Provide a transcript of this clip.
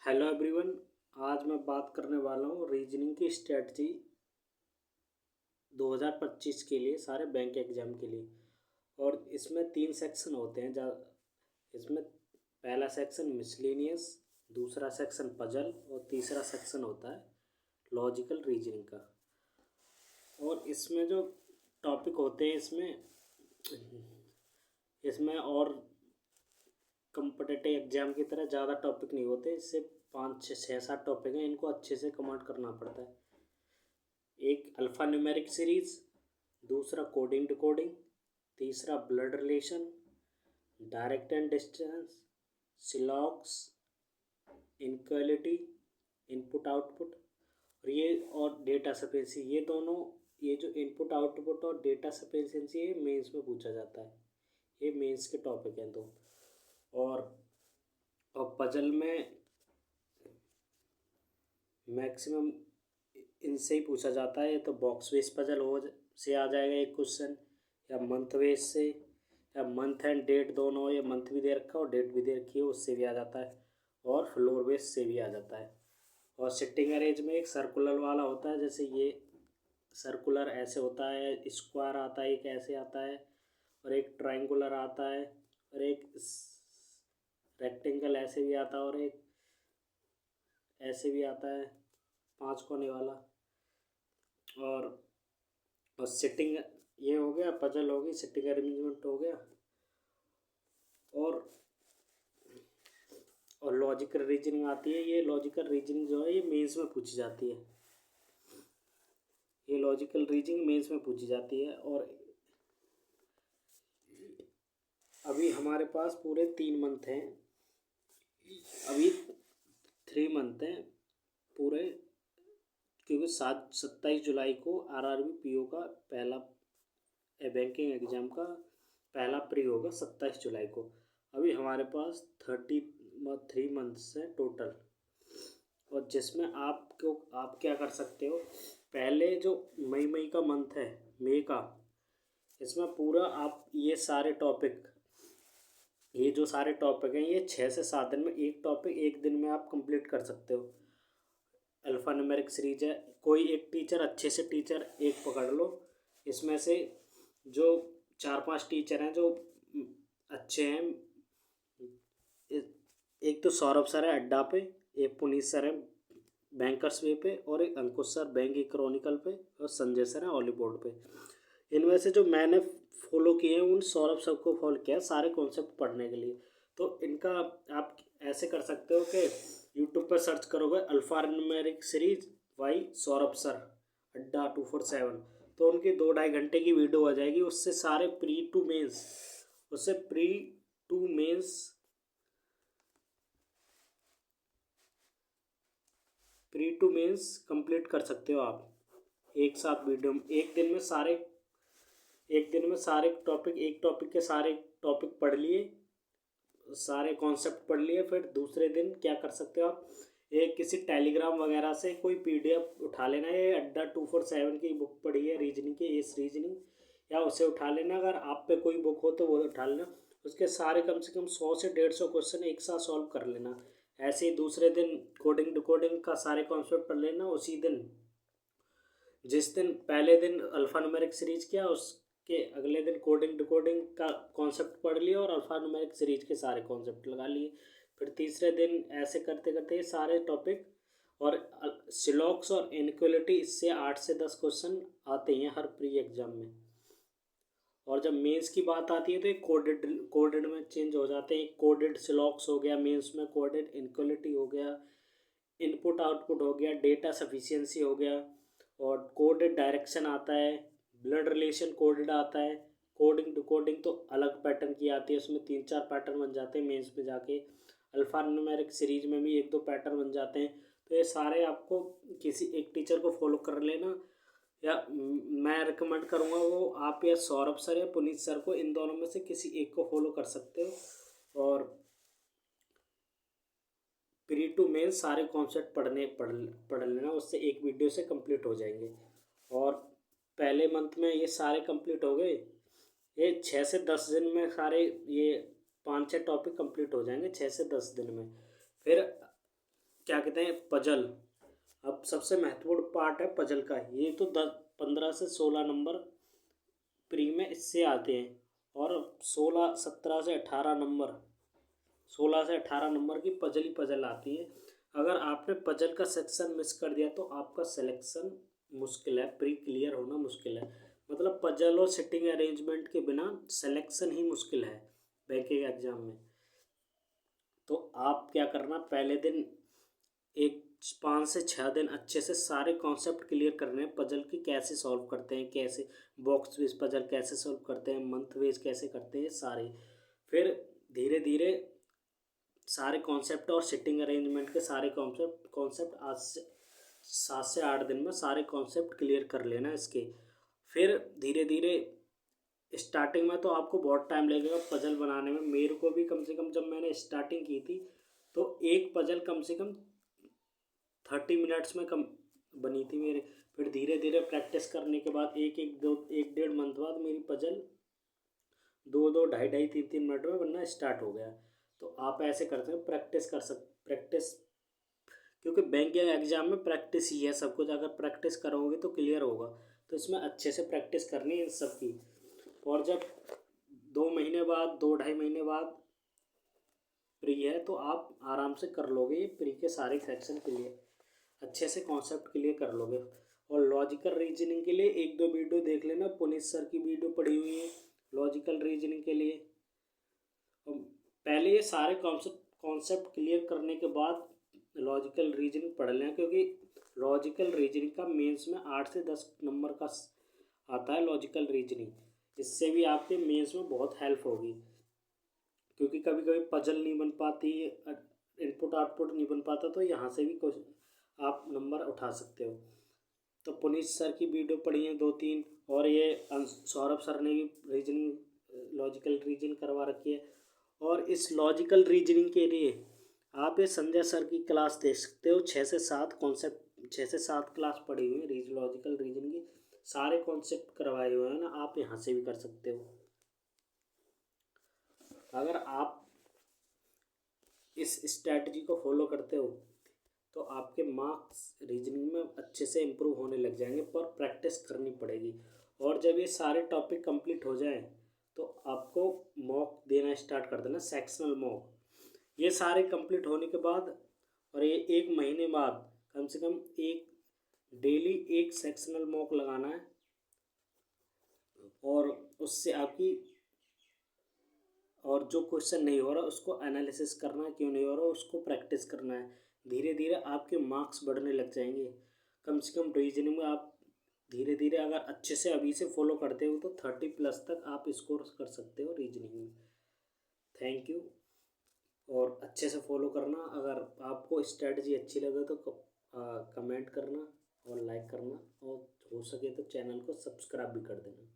Hello everyone. आज मैं बात करने वाला हूँ रीजनिंग की स्ट्रेटजी 2025 के लिए, सारे बैंक एग्जाम के लिए। और इसमें 3 सेक्शन होते हैं। इसमें पहला सेक्शन मिसलेनियस, दूसरा सेक्शन पजल और तीसरा सेक्शन होता है लॉजिकल रीजनिंग का। और इसमें जो टॉपिक होते हैं इसमें इसमें और कम्पिटिटिव एग्जाम की तरह ज़्यादा टॉपिक नहीं होते। इससे 5 6 7 टॉपिक हैं, इनको अच्छे से कमांड करना पड़ता है। एक अल्फ़ा न्यूमेरिक सीरीज, दूसरा कोडिंग डिकोडिंग, तीसरा blood relation, direct and distance, syllogism, inequality, input output और डेटा सफिशिएंसी। ये जो इनपुट आउटपुट और डेटा सफिशिएंसी है मेंस में पूछा जाता है। ये मेंस के टॉपिक हैं दो। और पजल में मैक्सिमम इनसे ही पूछा जाता है। तो बॉक्स बेस पजल से आ जाएगा एक क्वेश्चन, या मंथ बेस से, या मंथ एंड डेट दोनों, या मंथ भी दे रखा है और डेट भी दे रखी है उससे भी आ जाता है, और फ्लोर बेस से भी आ जाता है। और सिटिंग अरेंज में एक सर्कुलर वाला होता है, जैसे ये सर्कुलर ऐसे होता है, स्क्वायर आता है, एक ऐसे आता है, और एक ट्राइंगुलर आता है, और एक रेक्टेंगल ऐसे भी आता है, और एक ऐसे भी आता है 5 कोने वाला। और सिटिंग ये हो गया, पजल हो गई, सिटिंग अरेंजमेंट हो गया। और लॉजिकल रीजनिंग आती है। ये लॉजिकल रीजनिंग जो है ये मेंस में पूछी जाती है। ये लॉजिकल रीजनिंग मेंस में पूछी जाती है। और अभी हमारे पास पूरे 3 मंथ हैं। अभी 3 मंथ हैं पूरे, क्योंकि 27 जुलाई को आरआरबी पीओ का पहला बैंकिंग एग्ज़ाम का पहला प्री होगा 27 जुलाई को। अभी हमारे पास 3 मंथ्स हैं टोटल। और जिसमें आप क्या कर सकते हो, पहले जो मई का मंथ है, मई का, इसमें पूरा आप ये जो सारे टॉपिक हैं ये 6 से 7 दिन में, एक टॉपिक एक दिन में आप कंप्लीट कर सकते हो। अल्फ़ा न्यूमेरिक सीरीज है, कोई एक टीचर, अच्छे से टीचर एक पकड़ लो। इसमें से जो 4 5 टीचर हैं जो अच्छे हैं, एक तो सौरभ सर है अड्डा पे, एक पुनीत सर है बैंकर्स वे पे, और एक अंकुश सर बैंक इकोनॉमिकल पे, और संजय सर है ऑलीबोर्ड पे। इनमें से जो मैंने फॉलो किए हैं उन सौरभ सर को फॉलो किया सारे कॉन्सेप्ट पढ़ने के लिए। तो इनका आप ऐसे कर सकते हो कि यूट्यूब पर सर्च करोगे alpha numeric series by Saurabh sir अड्डा 247, तो उनकी 2 ढाई घंटे की वीडियो आ जाएगी। उससे प्री टू मेंस कंप्लीट कर सकते हो आप एक साथ वीडियो में। एक दिन में सारे टॉपिक, एक टॉपिक के सारे टॉपिक पढ़ लिए, सारे कॉन्सेप्ट पढ़ लिए। फिर दूसरे दिन क्या कर सकते हो आप, एक किसी टेलीग्राम वगैरह से कोई पीडीएफ उठा लेना। ये अड्डा 247 की बुक पढ़ी है रीजनिंग की, एस रीजनिंग, या उसे उठा लेना। अगर आप पे कोई बुक हो तो वो उठा लेना। उसके सारे कम से कम 100 से 150 क्वेश्चन एक साथ सॉल्व कर लेना। ऐसे ही दूसरे दिन कोडिंग डिकोडिंग का सारे कॉन्सेप्ट पढ़ लेना। उसी दिन, जिस दिन पहले दिन अल्फ़ा न्यूमेरिक सीरीज किया, उसके अगले दिन कोडिंग डिकोडिंग का कॉन्सेप्ट पढ़ लिया और अल्फ़ा न्यूमेरिक सीरीज के सारे कॉन्सेप्ट लगा लिए। फिर तीसरे दिन ऐसे करते करते ये सारे टॉपिक, और सिलॉक्स और इनक्वलिटी, इससे 8 से 10 क्वेश्चन आते हैं हर प्री एग्जाम में। और जब मेंस की बात आती है तो एक कोडेड में चेंज हो जाते हैं। एक कोडेड सिलॉक्स हो गया मेंस में, कोडेड इनक्वलिटी हो गया, इनपुट आउटपुट हो गया, डेटा सफिशिएंसी हो गया, और कोडेड डायरेक्शन आता है, ब्लड रिलेशन कोडेड आता है। कोडिंग टू कोडिंग तो अलग पैटर्न की आती है, उसमें 3 4 पैटर्न बन जाते हैं मेंस में जाके। अल्फ़ा न्यूमेरिक सीरीज में भी 1 2 पैटर्न बन जाते हैं। तो ये सारे आपको किसी एक टीचर को फॉलो कर लेना, या मैं रिकमेंड करूँगा वो आप या सौरभ सर या पुनीत सर को, इन दोनों में से किसी एक को फॉलो कर सकते हो। और प्री टू मेन सारे कॉन्सेप्ट पढ़ लेना, उससे एक वीडियो से कंप्लीट हो जाएंगे। और पहले मंथ में ये सारे कंप्लीट हो गए। ये 6 से 10 दिन में ये 5 6 टॉपिक कंप्लीट हो जाएंगे 6 से 10 दिन में। फिर क्या कहते हैं, पजल। अब सबसे महत्वपूर्ण पार्ट है पजल का। ये तो 15 से 16 नंबर प्री में इससे आते हैं, और 16 17 से 18 नंबर की पजल ही पजल आती है। अगर आपने पजल का सेक्शन मिस कर दिया तो आपका सिलेक्शन मुश्किल है, प्री क्लियर होना मुश्किल है। मतलब पजल और सिटिंग अरेंजमेंट के बिना सिलेक्शन ही मुश्किल है बैंकिंग एग्जाम में। तो आप क्या करना, पहले दिन एक 5 से 6 दिन अच्छे से सारे कॉन्सेप्ट क्लियर करने हैं पजल की, कैसे सॉल्व करते हैं, कैसे बॉक्स वेज पजल कैसे सॉल्व करते हैं, मंथ वेज कैसे करते हैं सारे। फिर धीरे धीरे सारे कॉन्सेप्ट और सिटिंग अरेंजमेंट के सारे कॉन्सेप्ट आज से 7 से 8 दिन में सारे कॉन्सेप्ट क्लियर कर लेना इसके। फिर धीरे धीरे स्टार्टिंग में तो आपको बहुत टाइम लगेगा पजल बनाने में। मेरे को भी कम से कम, जब मैंने स्टार्टिंग की थी तो एक पजल कम से कम 30 मिनट्स में कम बनी थी मेरे। फिर धीरे धीरे प्रैक्टिस करने के बाद एक डेढ़ मंथ बाद मेरी पजल 2 2 ढाई 3 3 मिनट में बनना स्टार्ट हो गया। तो आप ऐसे करते हैं, प्रैक्टिस, क्योंकि बैंकिंग एग्जाम में प्रैक्टिस ही है सब कुछ। अगर प्रैक्टिस करोगे तो क्लियर होगा। तो इसमें अच्छे से प्रैक्टिस करनी है इन सब की। और जब 2 महीने बाद, 2 ढाई महीने बाद प्री है तो आप आराम से कर लोगे ये प्री के सारे सेक्शन क्लियर, अच्छे से कॉन्सेप्ट क्लियर कर लोगे। और लॉजिकल रीजनिंग के लिए 1 2 वीडियो देख लेना, पुनीत सर की वीडियो पड़ी हुई है लॉजिकल रीजनिंग के लिए। पहले ये सारे कॉन्सेप्ट क्लियर करने के बाद लॉजिकल रीजनिंग पढ़ लें, क्योंकि लॉजिकल रीजनिंग का मेंस में 8 से 10 नंबर का आता है लॉजिकल रीजनिंग। इससे भी आपके मेंस में बहुत हेल्प होगी, क्योंकि कभी कभी पजल नहीं बन पाती, इनपुट आउटपुट नहीं बन पाता, तो यहाँ से भी कुछ आप नंबर उठा सकते हो। तो पुनीत सर की वीडियो पढ़ी है 2 3, और ये सौरभ सर ने भी रीजनिंग लॉजिकल रीजनिंग करवा रखी है। और इस लॉजिकल रीजनिंग के लिए आप ये संजय सर की क्लास देख सकते हो। 6 से 7 क्लास पढ़ी हुई है लॉजिकल रीजनिंग की, सारे कॉन्सेप्ट करवाए हुए हैं ना, आप यहाँ से भी कर सकते हो। अगर आप इस स्ट्रैटेजी को फॉलो करते हो तो आपके मार्क्स रीजनिंग में अच्छे से इम्प्रूव होने लग जाएंगे, पर प्रैक्टिस करनी पड़ेगी। और जब ये सारे टॉपिक कंप्लीट हो जाएं तो आपको मॉक देना स्टार्ट कर देना, सेक्शनल मॉक। ये सारे कंप्लीट होने के बाद, और ये 1 महीने बाद कम से कम डेली एक सेक्शनल मॉक लगाना है। और उससे आपकी, और जो क्वेश्चन नहीं हो रहा उसको एनालिसिस करना है, क्यों नहीं हो रहा उसको प्रैक्टिस करना है। धीरे धीरे आपके मार्क्स बढ़ने लग जाएंगे। कम से कम रीजनिंग में आप धीरे धीरे अगर अच्छे से अभी से फॉलो करते हो तो 30+ तक आप स्कोर कर सकते हो रीजनिंग में। Thank you. और अच्छे से फॉलो करना। अगर आपको स्ट्रेटजी अच्छी लगे तो कमेंट करना और लाइक करना, और हो सके तो चैनल को सब्सक्राइब भी कर देना।